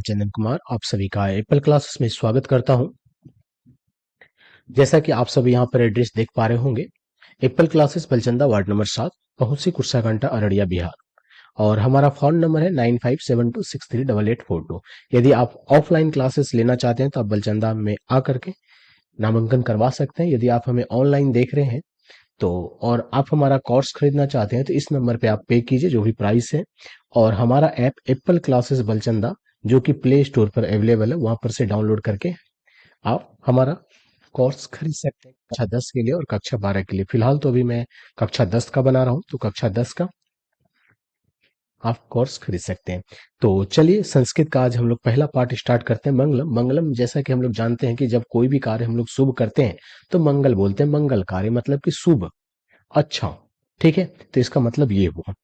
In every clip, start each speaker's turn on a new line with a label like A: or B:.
A: चंदन कुमार आप सभी का एप्पल क्लासेस में स्वागत करता हूं। जैसा कि आप सभी यहां पर एड्रेस देख पा रहे होंगे, एप्पल क्लासेस बलचंदा वार्ड नंबर 7, पहुंची कुर्साकांटा, अररिया, बिहार। और हमारा फोन नंबर है 9572638842। यदि आप ऑफलाइन क्लासेस लेना चाहते हैं तो आप बलचंदा में आकर के नामांकन करवा सकते हैं। यदि आप हमें ऑनलाइन देख रहे हैं तो और आप हमारा कोर्स खरीदना चाहते हैं तो इस नंबर पे आप पे कीजिए जो भी प्राइस है। और हमारा ऐप एप्पल क्लासेस बलचंदा जो कि प्ले स्टोर पर अवेलेबल है, वहां पर से डाउनलोड करके आप हमारा कोर्स खरीद सकते हैं कक्षा 10 के लिए और कक्षा 12 के लिए। फिलहाल तो अभी मैं कक्षा 10 का बना रहा हूं, तो कक्षा 10 का आप कोर्स खरीद सकते हैं। तो चलिए संस्कृत का आज हम लोग पहला पार्ट स्टार्ट करते हैं। मंगलम। मंगलम जैसा कि हम लोग जानते हैं कि जब कोई भी कार्य हम लोग शुभ करते हैं तो मंगल बोलते हैं। मंगल कार्य मतलब कि शुभ, अच्छा, ठीक है। तो इसका मतलब ये हुआ,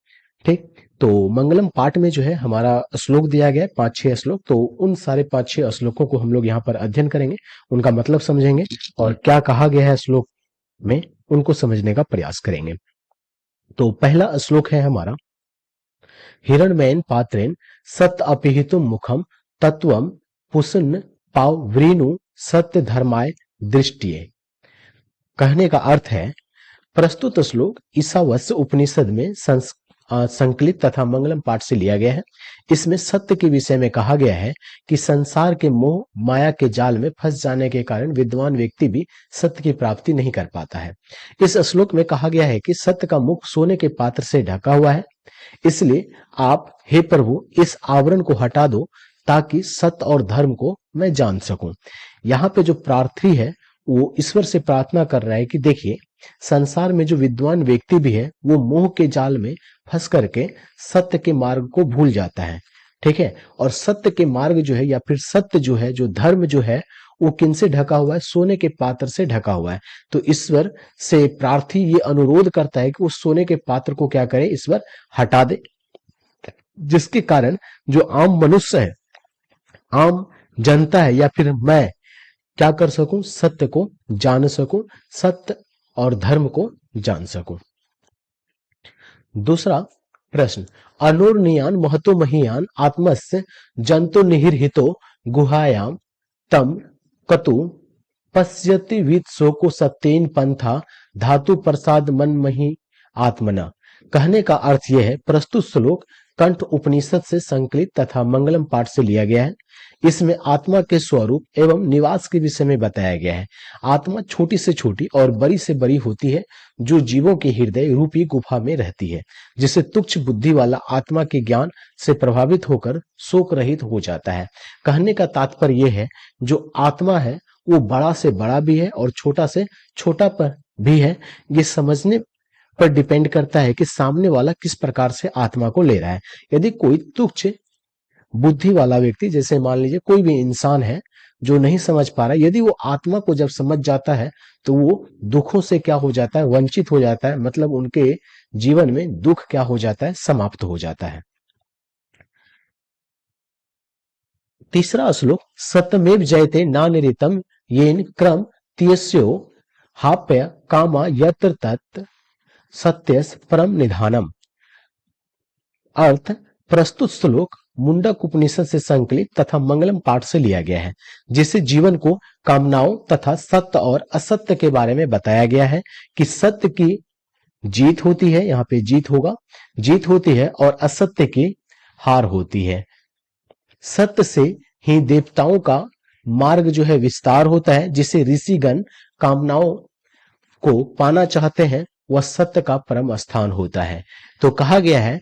A: ठीक। तो मंगलम पाठ में जो है हमारा श्लोक दिया गया है 5-6 श्लोक। तो उन सारे 5-6 श्लोकों को हम लोग यहाँ पर अध्ययन करेंगे, उनका मतलब समझेंगे और क्या कहा गया है श्लोक में उनको समझने का प्रयास करेंगे। तो पहला श्लोक है हमारा, हिरण्मयेन पात्रेण सत्य अपिहितुम मुखम तत्वम पुष्ण पावृणु सत्य धर्माय दृष्टिये। कहने का अर्थ है, प्रस्तुत श्लोक ईशावास्य उपनिषद में संकलित तथा मंगलम पाठ से लिया गया है। इसमें सत्य के विषय में कहा गया है कि संसार के मोह माया के जाल में फंस जाने के कारण विद्वान व्यक्ति भी सत्य की प्राप्ति नहीं कर पाता है। इस श्लोक में कहा गया है कि सत्य का मुख सोने के पात्र से ढका हुआ है, इसलिए आप हे प्रभु इस आवरण को हटा दो ताकि सत्य और धर्म को मैं जान सकूं। यहाँ पे जो प्रार्थी है वो ईश्वर से प्रार्थना कर रहा है कि देखिए, संसार में जो विद्वान व्यक्ति भी है वो मोह के जाल में फंस करके सत्य के मार्ग को भूल जाता है, ठीक है। और सत्य के मार्ग जो है या फिर सत्य जो है, जो धर्म जो है, वो किनसे ढका हुआ है? सोने के पात्र से ढका हुआ है। तो ईश्वर से प्रार्थी ये अनुरोध करता है कि उस सोने के पात्र को क्या करे? ईश्वर हटा दे, जिसके कारण जो आम मनुष्य है, आम जनता है या फिर मैं क्या कर सकूं? सत्य को जान सकूं, सत्य और धर्म को जान सकूं। दूसरा प्रश्न, अनुर्नियान महतो महीयान आत्मस्य जंतु निहिर्हितो गुहायाम तम कतु पश्यति विद शोको सत्येन पंथा धातु प्रसाद मन मही आत्मना। कहने का अर्थ यह है, प्रस्तुत श्लोक कंठ उपनिषद से संकलित तथा मंगलम पाठ से लिया गया है। इसमें आत्मा के स्वरूप एवं निवास के विषय में बताया गया है। आत्मा छोटी से छोटी और बड़ी से बड़ी होती है, जो जीवों के हृदय रूपी गुफा में रहती है, जिसे तुच्छ बुद्धि वाला आत्मा के ज्ञान से प्रभावित होकर शोक रहित हो जाता है। कहने का तात्पर्य यह है, जो आत्मा है वो बड़ा से बड़ा भी है और छोटा से छोटा पर भी है। ये समझने पर डिपेंड करता है कि सामने वाला किस प्रकार से आत्मा को ले रहा है। यदि कोई तुच्छ बुद्धि वाला व्यक्ति, जैसे मान लीजिए कोई भी इंसान है जो नहीं समझ पा रहा है, यदि वो आत्मा को जब समझ जाता है तो वो दुखों से क्या हो जाता है? वंचित हो जाता है। मतलब उनके जीवन में दुख क्या हो जाता है? समाप्त हो जाता है। तीसरा श्लोक, सत्यमेव जयते नानिरितम येन क्रम तियस्यो हाप्य कामा यत्र तत् सत्यस परम निधानम। अर्थ, प्रस्तुत श्लोक मुंडक उपनिषद से संकलित तथा मंगलम पाठ से लिया गया है, जिसे जीवन को कामनाओं तथा सत्य और असत्य के बारे में बताया गया है कि सत्य की जीत होती है, यहाँ पे जीत होगा, जीत होती है और असत्य की हार होती है। सत्य से ही देवताओं का मार्ग जो है विस्तार होता है, जिसे ऋषिगण कामनाओं को पाना चाहते हैं, वह सत्य का परम स्थान होता है। तो कहा गया है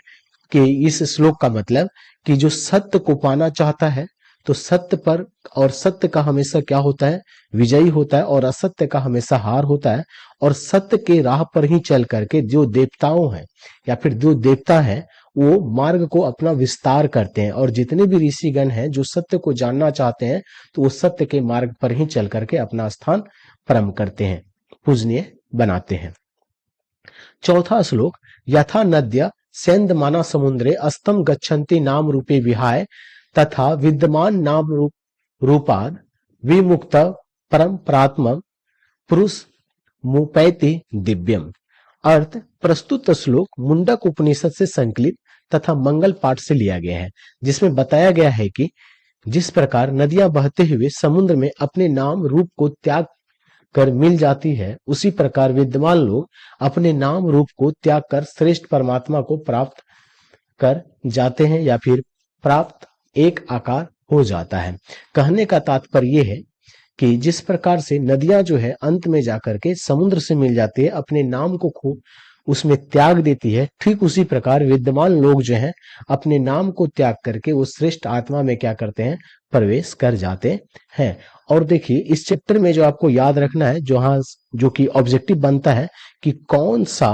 A: कि इस श्लोक का मतलब कि जो सत्य को पाना चाहता है तो सत्य पर, और सत्य का हमेशा क्या होता है? विजयी होता है, और असत्य का हमेशा हार होता है। और सत्य के राह पर ही चल करके जो देवताओं हैं या फिर जो देवता है वो मार्ग को अपना विस्तार करते हैं, और जितने भी ऋषिगण हैं जो सत्य को जानना चाहते हैं तो वो सत्य के मार्ग पर ही चल करके अपना स्थान परम करते हैं, पूजनीय बनाते हैं। चौथा श्लोक, यथा नद्य सेंदमाना समुद्रे अस्तम गच्छन्ति नाम रूपे विहाय तथा विद्यमान नाम रूपाद विमुक्त परम प्रात्म पुरुष मुपैति दिव्यम। अर्थ, प्रस्तुत श्लोक मुंडक उपनिषद से संकलित तथा मंगल पाठ से लिया गया है, जिसमें बताया गया है कि जिस प्रकार नदियां बहते हुए समुद्र में अपने नाम रूप को त्याग कर मिल जाती है, उसी प्रकार विद्वान लोग अपने नाम रूप को त्याग कर श्रेष्ठ परमात्मा को प्राप्त कर जाते हैं या फिर प्राप्त एक आकार हो जाता है। कहने का तात्पर्य यह है कि जिस प्रकार से नदियां जो है अंत में जाकर के समुद्र से मिल जाती है, अपने नाम को खो उसमें त्याग देती है, ठीक उसी प्रकार विद्वान लोग जो हैं अपने नाम को त्याग करके वो श्रेष्ठ आत्मा में क्या करते हैं, प्रवेश कर जाते हैं। और देखिए इस चैप्टर में जो आपको याद रखना है, जो कि ऑब्जेक्टिव बनता है कि कौन सा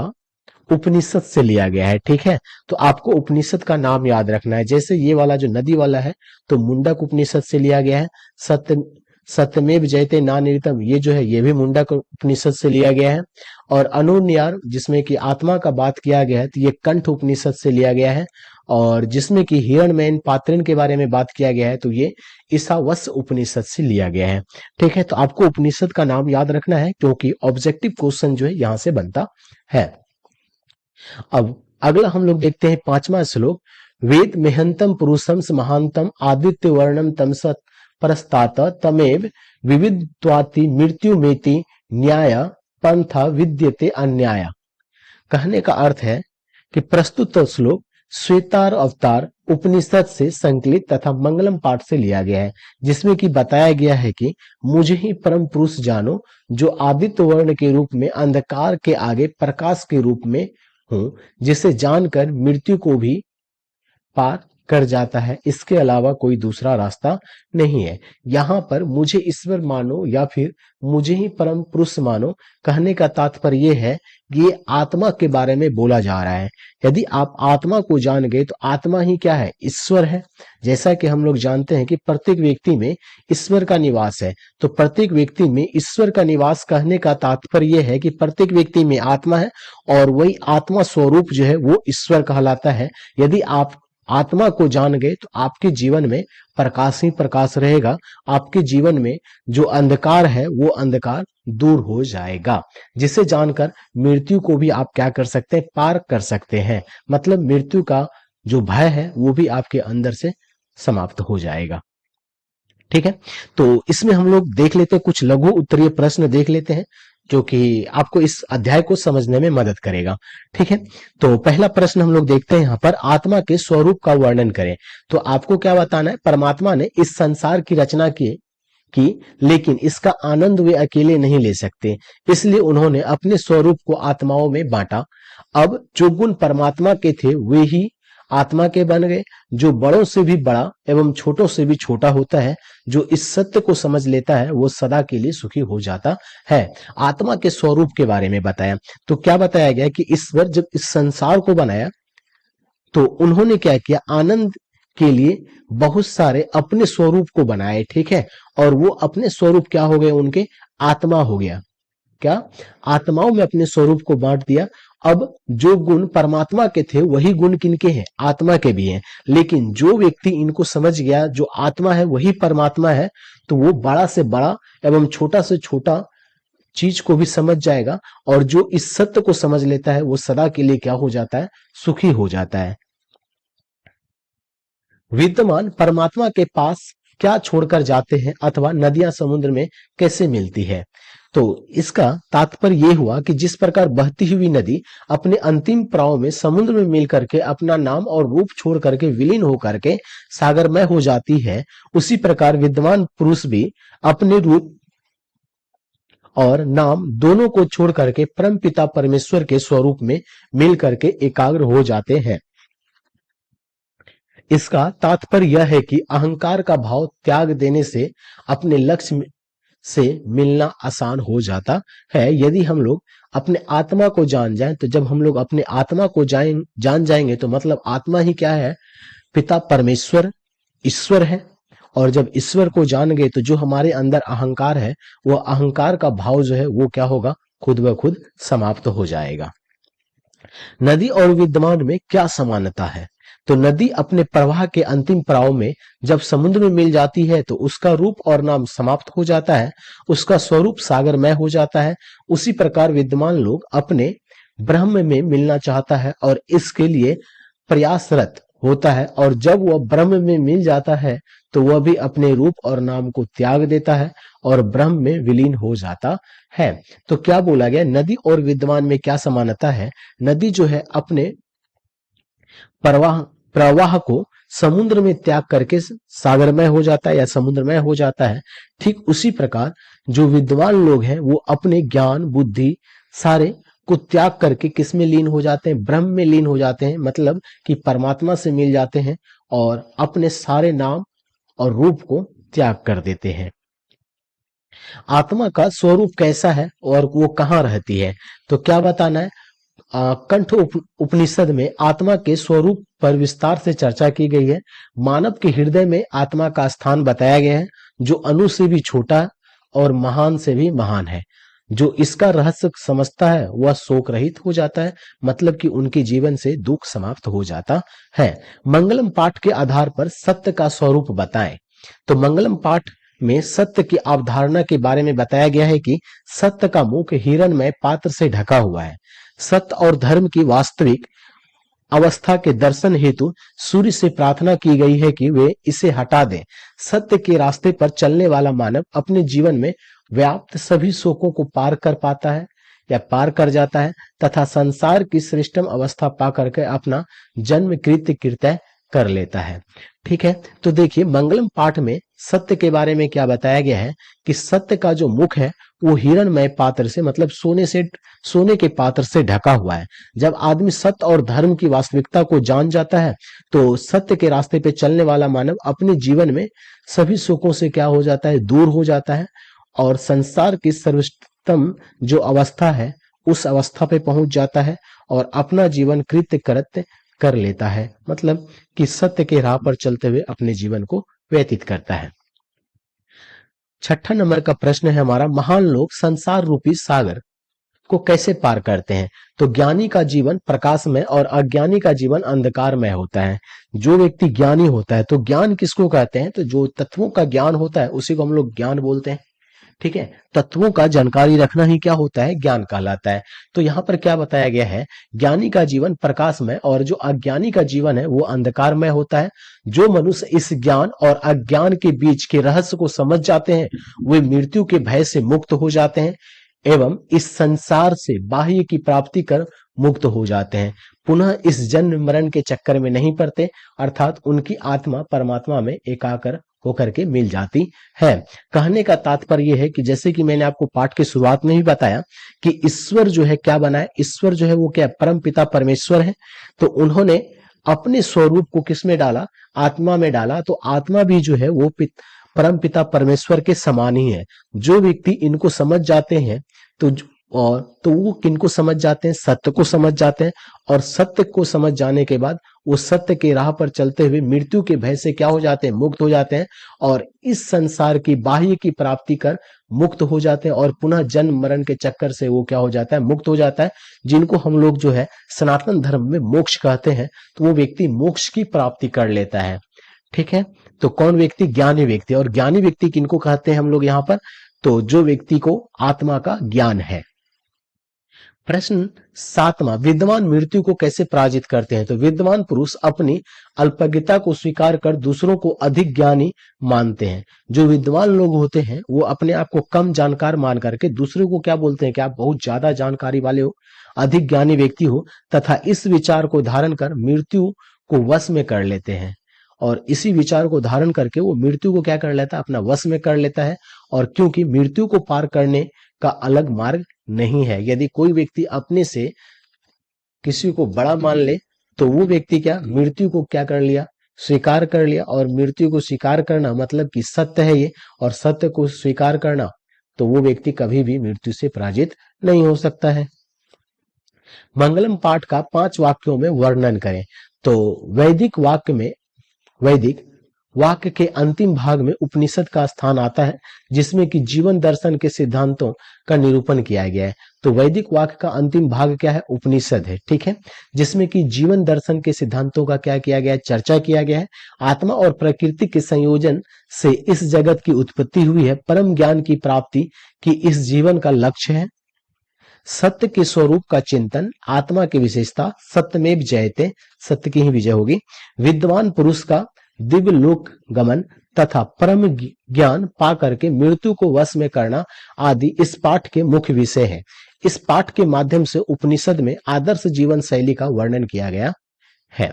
A: उपनिषद से लिया गया है, ठीक है। तो आपको उपनिषद का नाम याद रखना है। जैसे ये वाला जो नदी वाला है तो मुंडक उपनिषद से लिया गया है। सत्यमेव जयते नानिर्तम, ये जो है ये भी मुंडक उपनिषद से लिया गया है। और अनुन्यार जिसमें कि आत्मा का बात किया गया है तो ये कंठ उपनिषद से लिया गया है। और जिसमें कि हिरण्मयन पात्रिन के बारे में बात किया गया है तो ये ईशावास्य उपनिषद से लिया गया है, ठीक है। तो आपको उपनिषद का नाम याद रखना है क्योंकि ऑब्जेक्टिव क्वेश्चन जो है यहां से बनता है। अब अगला हम लोग देखते हैं 5वां श्लोक। वेद मेहंतम पुरुषम महांतम आदित्य वर्णम तमसत परस्तात तमेव विविद्वाति मृत्यु मेति न्याय पंथा विद्यते अन्याय। कहने का अर्थ है कि प्रस्तुत श्लोक श्वेतार अवतार उपनिषद से संकलित तथा मंगलम पाठ से लिया गया है, जिसमें कि बताया गया है कि मुझे ही परम पुरुष जानो, जो आदित्य वर्ण के रूप में अंधकार के आगे प्रकाश के रूप में हूं, जिसे जानकर मृत्यु को भी पार कर जाता है, इसके अलावा कोई दूसरा रास्ता नहीं है। यहाँ पर मुझे ईश्वर मानो या फिर मुझे ही परम पुरुष मानो, कहने का तात्पर्य ये है कि ये आत्मा के बारे में बोला जा रहा है। यदि आप आत्मा को जान गए तो आत्मा ही क्या है, ईश्वर है। जैसा कि हम लोग जानते हैं कि प्रत्येक व्यक्ति में ईश्वर का निवास है, तो प्रत्येक व्यक्ति में ईश्वर का निवास कहने का तात्पर्य यह है कि प्रत्येक व्यक्ति में आत्मा है और वही आत्मा स्वरूप जो है वो ईश्वर कहलाता है। यदि आप आत्मा को जान गए तो आपके जीवन में प्रकाश ही प्रकाश रहेगा। आपके जीवन में जो अंधकार है वो अंधकार दूर हो जाएगा, जिसे जानकर मृत्यु को भी आप क्या कर सकते हैं, पार कर सकते हैं। मतलब मृत्यु का जो भय है वो भी आपके अंदर से समाप्त हो जाएगा, ठीक है। तो इसमें हम लोग देख लेते हैं, कुछ लघु उत्तरीय प्रश्न देख लेते हैं जो कि आपको इस अध्याय को समझने में मदद करेगा, ठीक है। तो पहला प्रश्न हम लोग देखते हैं यहाँ पर, आत्मा के स्वरूप का वर्णन करें। तो आपको क्या बताना है, परमात्मा ने इस संसार की रचना की लेकिन इसका आनंद वे अकेले नहीं ले सकते, इसलिए उन्होंने अपने स्वरूप को आत्माओं में बांटा। अब जो गुण परमात्मा के थे वे ही आत्मा के बन गए। जो बड़ों से भी बड़ा एवं छोटों से भी छोटा होता है, जो इस सत्य को समझ लेता है वो सदा के लिए सुखी हो जाता है। आत्मा के स्वरूप के बारे में बताया, तो क्या बताया गया कि ईश्वर जब इस संसार को बनाया तो उन्होंने क्या किया, आनंद के लिए बहुत सारे अपने स्वरूप को बनाए, ठीक है। और वो अपने स्वरूप क्या हो गए, उनके आत्मा हो गया, क्या आत्माओं में अपने स्वरूप को बांट दिया। अब जो गुण परमात्मा के थे वही गुण किनके हैं, आत्मा के भी हैं। लेकिन जो व्यक्ति इनको समझ गया जो आत्मा है वही परमात्मा है, तो वो बड़ा से बड़ा एवं छोटा से छोटा चीज को भी समझ जाएगा। और जो इस सत्य को समझ लेता है वो सदा के लिए क्या हो जाता है, सुखी हो जाता है। विद्यमान परमात्मा के पास क्या छोड़कर जाते हैं अथवा नदियां समुद्र में कैसे मिलती है। तो इसका तात्पर्य यह हुआ कि जिस प्रकार बहती हुई नदी अपने अंतिम पड़ाव में समुद्र में मिल करके अपना नाम और रूप छोड़ करके विलीन हो करके सागरमय हो जाती है, उसी प्रकार विद्वान पुरुष भी अपने रूप और नाम दोनों को छोड़ करके परम पिता परमेश्वर के स्वरूप में मिल करके एकाग्र हो जाते हैं। इसका तात्पर्य यह है कि अहंकार का भाव त्याग देने से अपने लक्ष्य से मिलना आसान हो जाता है। यदि हम लोग अपने आत्मा को जान जाएं, तो जब हम लोग अपने आत्मा को जान जाएंगे तो मतलब आत्मा ही क्या है, पिता परमेश्वर ईश्वर है। और जब ईश्वर को जान गए तो जो हमारे अंदर अहंकार है वो अहंकार का भाव जो है वो क्या होगा, खुद ब खुद समाप्त हो जाएगा। नदी और विद्यमान में क्या समानता है, तो नदी अपने प्रवाह के अंतिम पड़ाव में जब समुद्र में मिल जाती है तो उसका रूप और नाम समाप्त हो जाता है, उसका स्वरूप सागरमय हो जाता है। उसी प्रकार विद्यमान लोग अपने ब्रह्म में मिलना चाहता है और इसके लिए प्रयासरत होता है। और जब वह ब्रह्म में मिल जाता है तो वह भी अपने रूप और नाम को त्याग देता है और ब्रह्म में विलीन हो जाता है। तो क्या बोला गया, नदी और विद्वान में क्या समानता है? नदी जो है अपने प्रवाह प्रवाह को समुद्र में त्याग करके सागरमय हो जाता है या समुद्रमय हो जाता है। ठीक उसी प्रकार जो विद्वान लोग हैं वो अपने ज्ञान बुद्धि सारे को त्याग करके किस में लीन हो जाते हैं? ब्रह्म में लीन हो जाते हैं, मतलब कि परमात्मा से मिल जाते हैं और अपने सारे नाम और रूप को त्याग कर देते हैं। आत्मा का स्वरूप कैसा है और वो कहाँ रहती है? तो क्या बताना है? कंठ उपनिषद में आत्मा के स्वरूप पर विस्तार से चर्चा की गई है। मानव के हृदय में आत्मा का स्थान बताया गया है, जो अणु से भी छोटा है और महान से भी महान है। जो इसका रहस्य समझता है वह शोक रहित हो जाता है, मतलब कि उनके जीवन से दुख समाप्त हो जाता है। मंगलम पाठ के आधार पर सत्य का स्वरूप बताएं। तो मंगलम पाठ में सत्य की अवधारणा के बारे में बताया गया है कि सत्य का मुख हिरणमय पात्र से ढका हुआ है। सत्य और धर्म की वास्तविक अवस्था के दर्शन हेतु सूर्य से प्रार्थना की गई है कि वे इसे हटा दें। सत्य के रास्ते पर चलने वाला मानव अपने जीवन में व्याप्त सभी शोकों को पार कर पाता है या पार कर जाता है तथा संसार की श्रेष्ठतम अवस्था पा करके अपना जन्म कृत्य कृत्य कर लेता है। ठीक है, तो देखिए मंगलम पाठ में सत्य के बारे में क्या बताया गया है कि सत्य का जो मुख है वो हिरणमय पात्र से, मतलब सोने के पात्र से ढका हुआ है। जब आदमी सत्य और धर्म की वास्तविकता को जान जाता है तो सत्य के रास्ते पे चलने वाला मानव अपने जीवन में सभी सुखों से क्या हो जाता है? दूर हो जाता है और संसार की सर्वोत्तम जो अवस्था है उस अवस्था पे पहुंच जाता है और अपना जीवन कृत्य कृत्य कर लेता है, मतलब कि सत्य के राह पर चलते हुए अपने जीवन को व्यतीत करता है। छठा नंबर का प्रश्न है हमारा, महान लोग संसार रूपी सागर को कैसे पार करते हैं? तो ज्ञानी का जीवन प्रकाशमय और अज्ञानी का जीवन अंधकारमय होता है। जो व्यक्ति ज्ञानी होता है, तो ज्ञान किसको कहते हैं? तो जो तत्वों का ज्ञान होता है उसी को हम लोग ज्ञान बोलते हैं। ठीक है, तत्वों का जानकारी रखना ही क्या होता है? ज्ञान कहलाता है। तो यहाँ पर क्या बताया गया है? ज्ञानी का जीवन प्रकाशमय और जो अज्ञानी का जीवन है वो अंधकारमय होता है। जो मनुष्य इस ज्ञान और अज्ञान के बीच के रहस्य को समझ जाते हैं वे मृत्यु के भय से मुक्त हो जाते हैं एवं इस संसार से बाह्य की प्राप्ति कर मुक्त हो जाते हैं। पुनः इस जन्म मरण के चक्कर में नहीं पड़ते, अर्थात उनकी आत्मा परमात्मा में एकाकर होकर के मिल जाती है। कहने का तात्पर्य यह है कि जैसे कि मैंने आपको पाठ की शुरुआत में ही बताया कि ईश्वर जो है क्या बना है? ईश्वर जो है वो क्या? परम पिता परमेश्वर है। तो उन्होंने अपने स्वरूप को किस में डाला? आत्मा में डाला। तो आत्मा भी जो है वो परम पिता परमेश्वर के समान ही है। जो व्यक्ति इनको समझ जाते हैं तो वो किनको समझ जाते हैं? सत्य को समझ जाते हैं और सत्य को समझ जाने के बाद वो सत्य के राह पर चलते हुए मृत्यु के भय से क्या हो जाते हैं? मुक्त हो जाते हैं और इस संसार की बाह्य की प्राप्ति कर मुक्त हो जाते हैं और पुनः जन्म मरण के चक्कर से वो क्या हो जाता है? मुक्त हो जाता है। जिनको हम लोग जो है सनातन धर्म में मोक्ष कहते हैं, तो वो व्यक्ति मोक्ष की प्राप्ति कर लेता है। ठीक है, तो कौन व्यक्ति? ज्ञानी व्यक्ति। और ज्ञानी व्यक्ति किनको कहते हैं हम लोग यहाँ पर? तो जो व्यक्ति को आत्मा का ज्ञान है। प्रश्न 7वां, विद्वान मृत्यु को कैसे पराजित करते हैं? तो विद्वान पुरुष अपनी अल्पज्ञता को स्वीकार कर दूसरों को अधिक ज्ञानी मानते हैं। जो विद्वान लोग होते हैं वो अपने आप को कम जानकार मान करके दूसरों को क्या बोलते हैं कि आप बहुत ज्यादा जानकारी वाले हो, अधिक ज्ञानी व्यक्ति हो, तथा इस विचार को धारण कर मृत्यु को वश में कर लेते हैं। और इसी विचार को धारण करके वो मृत्यु को क्या कर लेता है? अपना वश में कर लेता है। और क्योंकि मृत्यु को पार करने का अलग मार्ग नहीं है। यदि कोई व्यक्ति अपने से किसी को बड़ा मान ले तो वो व्यक्ति क्या? मृत्यु को क्या कर लिया? स्वीकार कर लिया। और मृत्यु को स्वीकार करना मतलब कि सत्य है ये, और सत्य को स्वीकार करना, तो वो व्यक्ति कभी भी मृत्यु से पराजित नहीं हो सकता है। मंगलम पाठ का 5 वाक्यों में वर्णन करें। तो वैदिक वाक्य के अंतिम भाग में उपनिषद का स्थान आता है, जिसमें कि जीवन दर्शन के सिद्धांतों का निरूपण किया गया है। तो वैदिक वाक्य का अंतिम भाग क्या है? उपनिषद है। ठीक है, जिसमें कि जीवन दर्शन के सिद्धांतों का क्या किया गया है? चर्चा किया गया है। आत्मा और प्रकृति के संयोजन से इस जगत की उत्पत्ति हुई है। परम ज्ञान की प्राप्ति की इस जीवन का लक्ष्य है। सत्य के स्वरूप का चिंतन, आत्मा की विशेषता, सत्यमेव जयते, सत्य की ही विजय होगी। विद्वान पुरुष का दिव्य लोक गमन तथा परम ज्ञान पा करके मृत्यु को वश में करना आदि इस पाठ के मुख्य विषय है। इस पाठ के माध्यम से उपनिषद में आदर्श जीवन शैली का वर्णन किया गया है।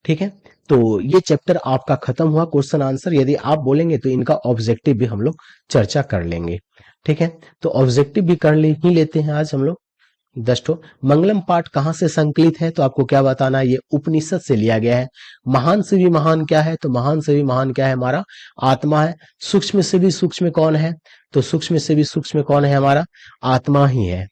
A: ठीक है, तो ये चैप्टर आपका खत्म हुआ क्वेश्चन आंसर। यदि आप बोलेंगे तो इनका ऑब्जेक्टिव भी हम लोग चर्चा कर लेंगे। ठीक है, तो ऑब्जेक्टिव भी कर ही लेते हैं आज हम लोग 10 ठो। मंगलम पाठ कहाँ से संकलित है, तो आपको क्या बताना है, ये उपनिषद से लिया गया है। महान से भी महान क्या है, तो महान से भी महान क्या है, हमारा आत्मा है। सूक्ष्म से भी सूक्ष्म कौन है, तो सूक्ष्म से भी सूक्ष्म कौन है, हमारा आत्मा ही है।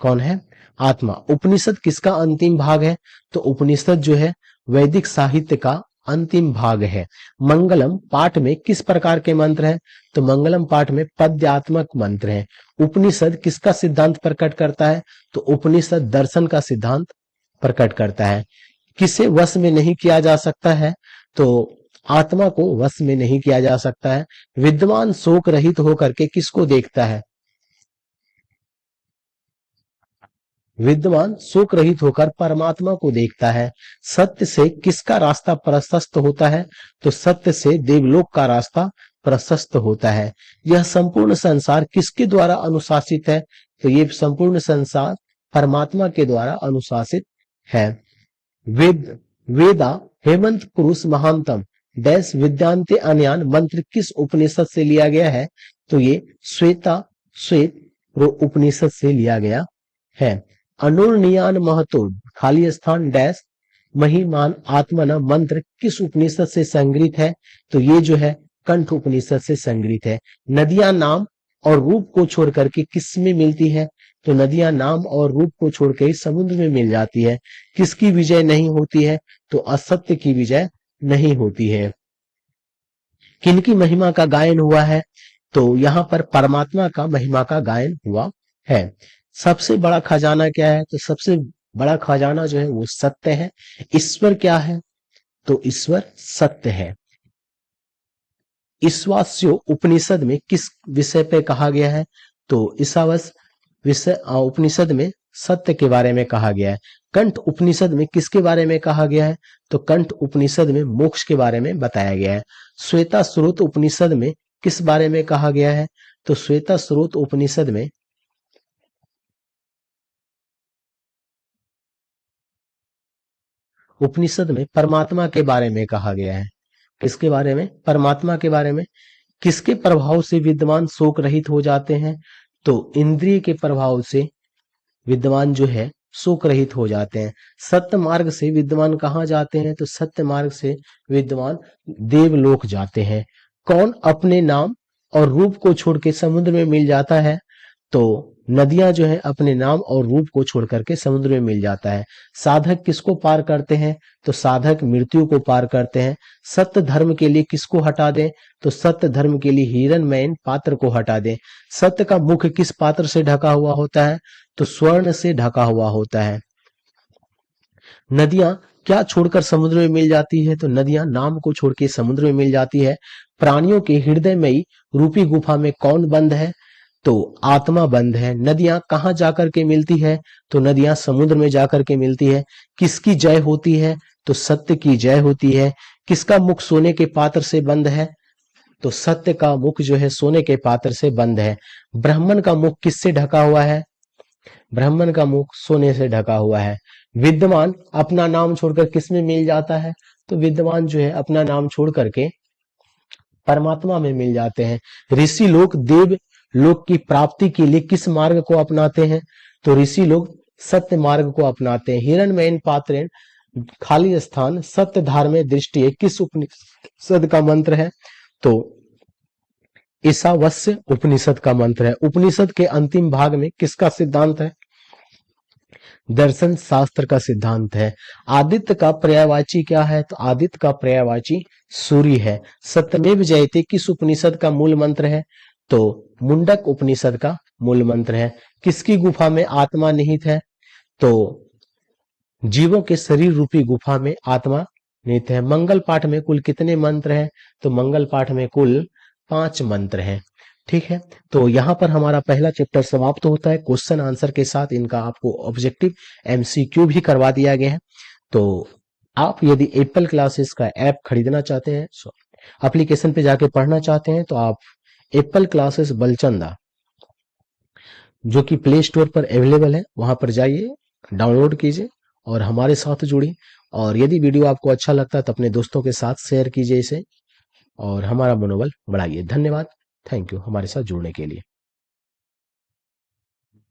A: कौन है, आत्मा। उपनिषद किसका अंतिम भाग है, तो उपनिषद जो है वैदिक साहित्य का अंतिम भाग है। मंगलम पाठ में किस प्रकार के मंत्र हैं, तो मंगलम पाठ में पद्यात्मक मंत्र हैं। उपनिषद किसका सिद्धांत प्रकट करता है, तो उपनिषद दर्शन का सिद्धांत प्रकट करता है। किसे वश में नहीं किया जा सकता है, तो आत्मा को वश में नहीं किया जा सकता है। विद्वान शोक रहित होकर के किसको देखता है, विद्वान शोक रहित होकर परमात्मा को देखता है। सत्य से किसका रास्ता प्रशस्त होता है, तो सत्य से देवलोक का रास्ता प्रशस्त होता है। यह संपूर्ण संसार किसके द्वारा अनुशासित है, तो ये संपूर्ण संसार परमात्मा के द्वारा अनुशासित है। वेदा हेमंत पुरुष महानतम डैश विद्यांते अन्यान मंत्र किस उपनिषद से लिया गया है, तो ये श्वेत उपनिषद से लिया गया है। अनुर्नियान महतो खाली स्थान डैश महिमान आत्मन मंत्र किस उपनिषद से संग्रहित है, तो ये जो है कंठ उपनिषद से संग्रहित है। नदियां नाम और रूप को छोड़ करके किस में मिलती है, तो नदियां नाम और रूप को छोड़कर समुद्र में मिल जाती है। किसकी विजय नहीं होती है, तो असत्य की विजय नहीं होती है। किनकी महिमा का गायन हुआ है, तो यहाँ पर परमात्मा का महिमा का गायन हुआ है। सबसे बड़ा खजाना क्या है, तो सबसे बड़ा खजाना जो है वो सत्य है। ईश्वर क्या है, तो ईश्वर सत्य है। ईश्वास्यो उपनिषद में किस विषय पे कहा गया है, तो ईशावास विषय उपनिषद में सत्य के बारे में कहा गया है। कंठ उपनिषद में किसके बारे में कहा गया है, तो कंठ उपनिषद में मोक्ष के बारे में बताया गया है। श्वेता स्रोत उपनिषद में किस बारे में कहा गया है, तो श्वेता स्रोत उपनिषद में परमात्मा के बारे में कहा गया है। किसके बारे में, परमात्मा के बारे में। किसके प्रभाव से विद्वान शोक रहित हो जाते हैं, तो इंद्रिय के प्रभाव से विद्वान जो है शोक रहित हो जाते हैं। सत्य मार्ग से विद्वान कहाँ जाते हैं, तो सत्य मार्ग से विद्वान देवलोक जाते हैं। कौन अपने नाम और रूप को छोड़ के समुद्र में मिल जाता है, तो नदियां जो है अपने नाम और रूप को छोड़ करके समुद्र में मिल जाता है। साधक किसको पार करते हैं, तो साधक मृत्यु को पार करते हैं। सत्य धर्म के लिए किसको हटा दें, तो सत्य धर्म के लिए हिरणमयन पात्र को हटा दें। सत्य का मुख किस पात्र से ढका हुआ होता है, तो स्वर्ण से ढका हुआ होता है। नदियां क्या छोड़कर समुद्र में मिल जाती है, तो नदियां नाम को छोड़ के समुद्र में मिल जाती है। प्राणियों के हृदयमयी रूपी गुफा में कौन बंद है, तो आत्मा बंद है। नदियां कहाँ जाकर के मिलती है, तो नदियां समुद्र में जाकर के मिलती है। किसकी जय होती है, तो सत्य की जय होती है। किसका मुख सोने के पात्र से बंद है, तो सत्य का मुख जो है सोने के पात्र से बंद है। ब्राह्मण का मुख किससे ढका हुआ है, ब्राह्मण का मुख सोने से ढका हुआ है। विद्वान अपना नाम छोड़कर किस में मिल जाता है, तो विद्वान जो है अपना नाम छोड़ करके परमात्मा में मिल जाते हैं। ऋषि लोग देव लोक की प्राप्ति के लिए किस मार्ग को अपनाते हैं, तो ऋषि लोग सत्य मार्ग को अपनाते हैं। हिरणमयन पात्रेण खाली स्थान सत्य धार्मिक दृष्टि किस उपनिषद का मंत्र है, तो ईशावास्य उपनिषद का मंत्र है। उपनिषद के अंतिम भाग में किसका सिद्धांत है, दर्शन शास्त्र का सिद्धांत है। आदित्य का पर्यायवाची क्या है, तो आदित्य का पर्यायवाची सूर्य है। सत्यमेव जयते किस उपनिषद का मूल मंत्र है, तो मुंडक उपनिषद का मूल मंत्र है। किसकी गुफा में आत्मा निहित है, तो जीवों के शरीर रूपी गुफा में आत्मा निहित है। मंगल पाठ में कुल कितने मंत्र हैं, तो मंगल पाठ में कुल 5 मंत्र हैं। ठीक है, तो यहाँ पर हमारा पहला चैप्टर समाप्त होता है। क्वेश्चन आंसर के साथ इनका आपको ऑब्जेक्टिव एमसीक्यू भी करवा दिया गया है। तो आप यदि एप्पल क्लासेस का ऐप खरीदना चाहते हैं, एप्लीकेशन पे जाके पढ़ना चाहते हैं, तो आप एप्पल क्लासेस बलचंदा, जो कि प्ले स्टोर पर अवेलेबल है, वहां पर जाइए, डाउनलोड कीजिए और हमारे साथ जुड़िए। और यदि वीडियो आपको अच्छा लगता है तो अपने दोस्तों के साथ शेयर कीजिए इसे और हमारा मनोबल बढ़ाइए। धन्यवाद। थैंक यू हमारे साथ जुड़ने के लिए।